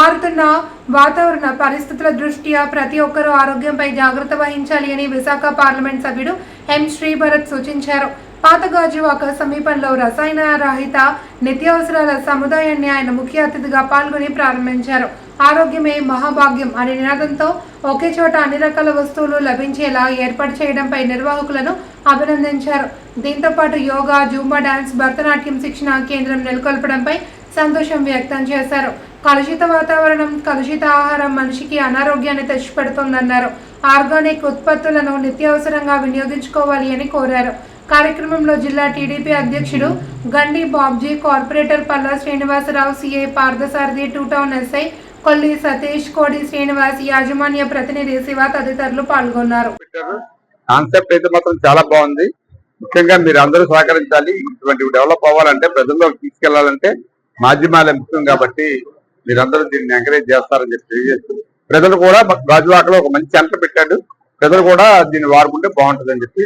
మారుతున్న వాతావరణ పరిస్థితుల దృష్ట్యా ప్రతి ఒక్కరూ ఆరోగ్యంపై జాగ్రత్త వహించాలి అని విశాఖ పార్లమెంట్ సభ్యుడు ఎం శ్రీభరత్ సూచించారు. పాత గాజువాక సమీపంలో రసాయన రహిత నిత్యావసరాల సముదాయాన్ని ఆయన ముఖ్య అతిథిగా పాల్గొని ప్రారంభించారు. ఆరోగ్యమే మహాభాగ్యం అనే నినాదంతో ఒకే చోట అన్ని రకాల వస్తువులు లభించేలా ఏర్పాటు చేయడంపై నిర్వాహకులను అభినందించారు. దీంతో పాటు యోగా, జూంబా డాన్స్, భరతనాట్యం శిక్షణ కేంద్రం నెలకొల్పడంపై సంతోషం వ్యక్తం చేశారు. కలుషిత వాతావరణం, కలుషిత ఆహారం మనిషికి అనారోగ్యాన్ని తెచ్చిపెడుతోందన్నారు. ఆర్గానిక్ ఉత్పత్తులను నిత్యావసరంగా వినియోగించుకోవాలి అని కోరారు. కార్యక్రమంలో జిల్లా టీడీపీ అధ్యక్షుడు Gandi Babji, corporator Palla Srinivasarao, CI Parthasarathi, 2 town SI Kolli Satish, Kodi Srinivas, యాజమాన్య ప్రతినిధి శివ తదితరులు పాల్గొన్నారు. కాన్సెప్ట్ అయితే మాత్రం చాలా బాగుంది. ముఖ్యంగా మీరు అందరూ సహకరించాలి. ఇటువంటి డెవలప్ అవ్వాలంటే, ప్రజల్లోకి తీసుకెళ్లాలంటే మాధ్యమాలే ముఖ్యం. కాబట్టి మీరందరూ దీన్ని ఎంకరేజ్ చేస్తారని చెప్పి తెలియజేస్తుంది. ప్రజలు కూడా గాజువాకలో ఒక మంచి సెంటర్ పెట్టాడు. ప్రజలు కూడా దీన్ని వాడుకుంటే బాగుంటుందని చెప్పి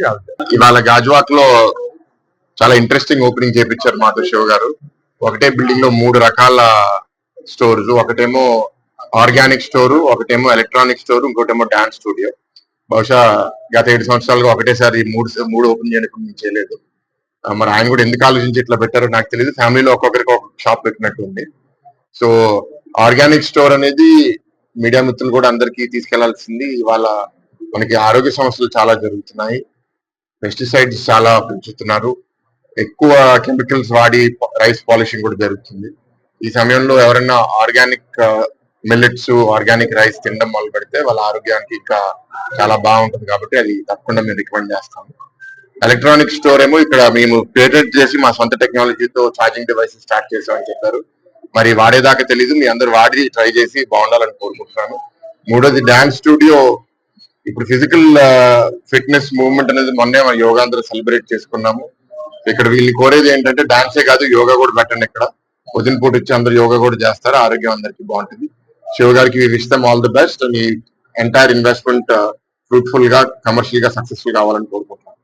ఇవాళ గాజువాక్ లో చాలా ఇంట్రెస్టింగ్ ఓపెనింగ్ చేపించారు మాధవ్ శివ గారు. ఒకటే బిల్డింగ్ లో 3 రకాల స్టోర్స్, ఒకటేమో ఆర్గానిక్ స్టోర్, ఒకటేమో ఎలక్ట్రానిక్ స్టోర్, ఇంకోటేమో డాన్స్ స్టూడియో. బహుశా గత 7 సంవత్సరాలుగా ఒకటేసారి మూడు ఓపెన్ చేయడానికి చేయలేదు. మరి ఆయన కూడా ఎందుకు ఆలోచించి ఇట్లా పెట్టారో నాకు తెలియదు. ఫ్యామిలీలో ఒక్కొక్కరికి ఒక షాప్ పెట్టినట్టు ఉంది. సో ఆర్గానిక్ స్టోర్ అనేది మీడియా మిత్రులు కూడా అందరికీ తీసుకెళ్లాల్సింది. ఇవాళ మనకి ఆరోగ్య సమస్యలు చాలా జరుగుతున్నాయి. పెస్టిసైడ్స్ చాలా పెంచుతున్నారు. ఎక్కువ కెమికల్స్ వాడి రైస్ పాలిషింగ్ కూడా జరుగుతుంది. ఈ సమయంలో ఎవరైనా ఆర్గానిక్ మిల్లెట్స్, ఆర్గానిక్ రైస్ తినడం మొదలు పెడితే వాళ్ళ ఆరోగ్యానికి ఇంకా చాలా బాగుంటుంది. కాబట్టి అది తప్పకుండా మేము రికమెండ్ చేస్తాము. ఎలక్ట్రానిక్ స్టోర్ ఏమో ఇక్కడ మేము పేటెంట్ చేసి మా సొంత టెక్నాలజీతో ఛార్జింగ్ డివైసెస్ స్టార్ట్ చేసామని చెప్పారు. మరి వాడేదాకా తెలీదు. మీ అందరు వాడి ట్రై చేసి బాగుండాలని కోరుకుంటున్నాను. మూడోది డాన్స్ స్టూడియో. ఇప్పుడు ఫిజికల్ ఫిట్నెస్ మూవ్మెంట్ అనేది మొన్నే యోగాంధ్ర సెలబ్రేట్ చేసుకున్నాము. ఇక్కడ వీళ్ళని కోరేది ఏంటంటే డాన్సే కాదు, యోగా కూడా పెట్టండి. ఇక్కడ ఉదయం పూట ఇచ్చి అందరు యోగా కూడా చేస్తారు. ఆరోగ్యం అందరికి బాగుంటుంది. శివ గారికి wish them all the best. ఈ ఎంటైర్ ఇన్వెస్ట్మెంట్ ఫ్రూట్ఫుల్ గా, కమర్షియల్ గా సక్సెస్ఫుల్ కావాలని కోరుకుంటున్నాను.